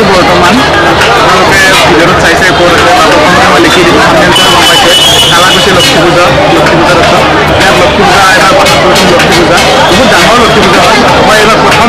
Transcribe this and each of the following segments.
আছোঁ বৰ্তমান আপোনালোকে ভিডিঅ'ত চাইছে ক'ত আছে প্ৰথমতে মই লিখি দিম আপোনালোকে গম পাইছে কালাকুছি লক্ষী পূজা ইয়াত লক্ষী পূজা এবাৰ পাছত কৰিছোঁ লক্ষী পূজা বহুত ডাঙৰ লক্ষী পূজা হয় মই এইবাৰ প্ৰথম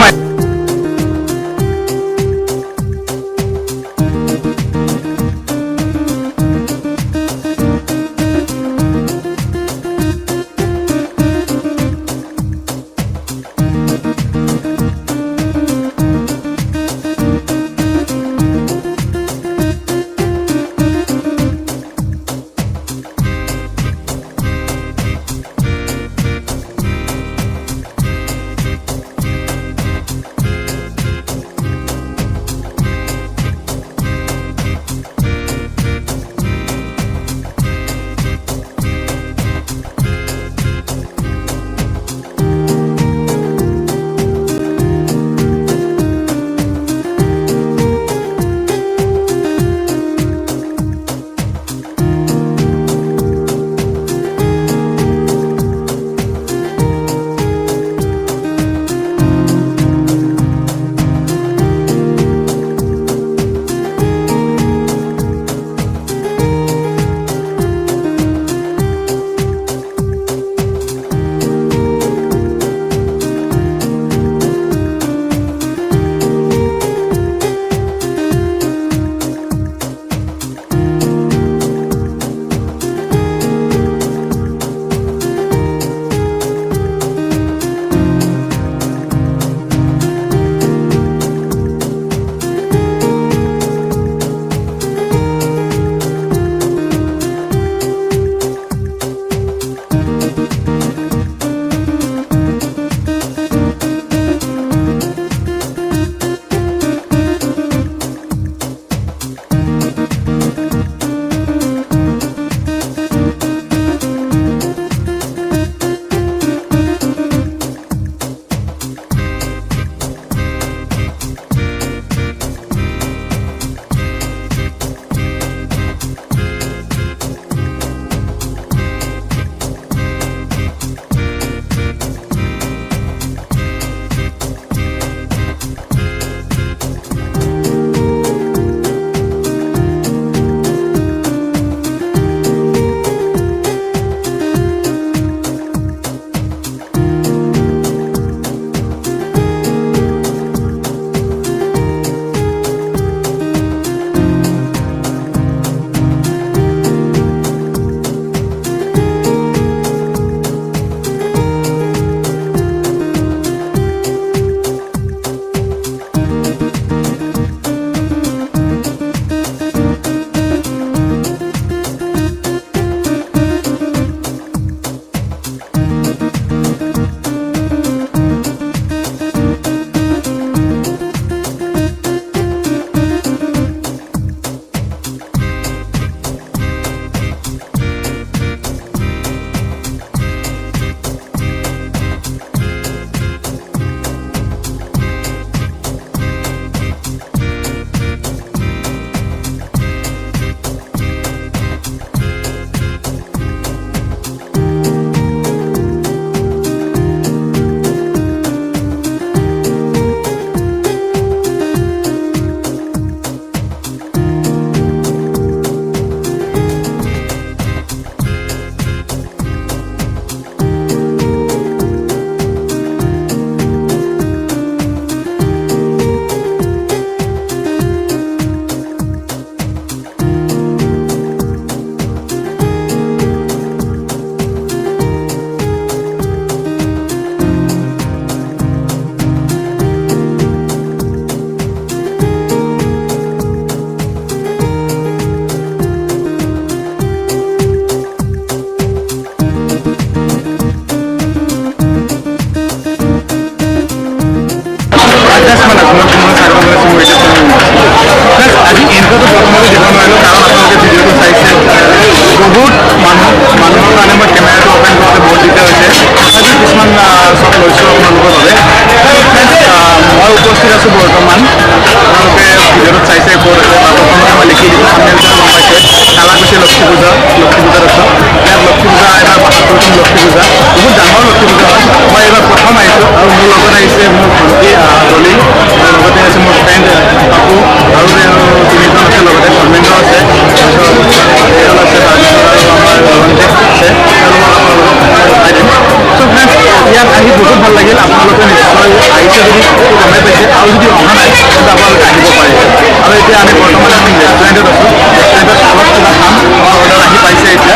এতিয়া আমি বৰ্তমান এখন ৰেষ্টুৰেণ্টত আছোঁ ৰেষ্টুৰেণ্টত অলপ কিবা খাম আমাৰ অৰ্ডাৰ আহি পাইছে এতিয়া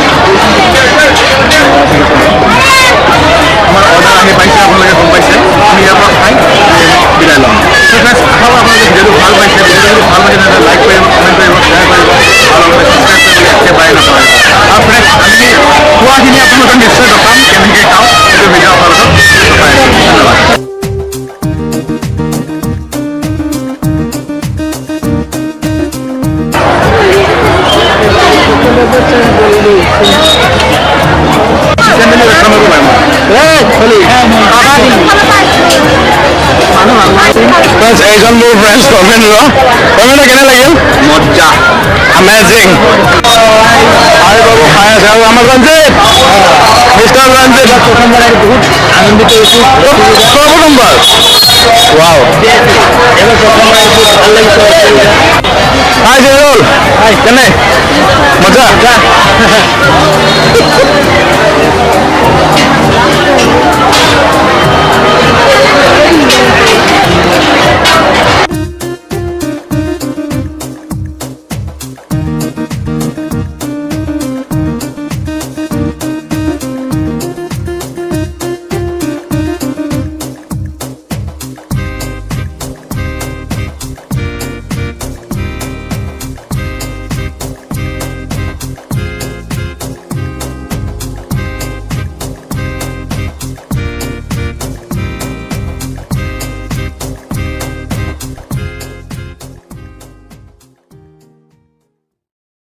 আমাৰ অৰ্ডাৰ আহি পাইছে আপোনালোকে গম পাইছে আমি ইয়াৰ পৰা খাই বিদায় ল'ম চ' ফ্ৰেণ্ডছ আশা কৰোঁ আপোনালোকে ভিডিঅ'টো ভাল পাইছে ভিডিঅ'টো যদি ভাল পাইছে তেন্তে লাইক কৰিব কমেণ্ট কৰিব শ্বেয়াৰ কৰিব আৰু লগতে ছাবস্ক্ৰাইব কৰিবলৈ একেবাৰে নকৰিব আৰু ফ্ৰেণ্ডছ আমি খোৱাখিনি আপোনালোকক নিশ্চয় দেখাম কেনেকৈ খাওঁ সেইটো ভিডিঅ' আপোনালোকক দেখাই আছোঁ ধন্যবাদ এইজন মোৰ ফ্ৰেণ্ডছ কমেণ্ট কেনে লাগিল মজা আমেজিং আৰু বাবু খাই আছে আৰু আমাৰ ৰঞ্জিত মিষ্টাৰ ৰঞ্জিত প্ৰথমবাৰ বহুত আনন্দিত হৈছোঁ প্ৰথমবাৰ ৱাও হাই জেৰল কেনে মজা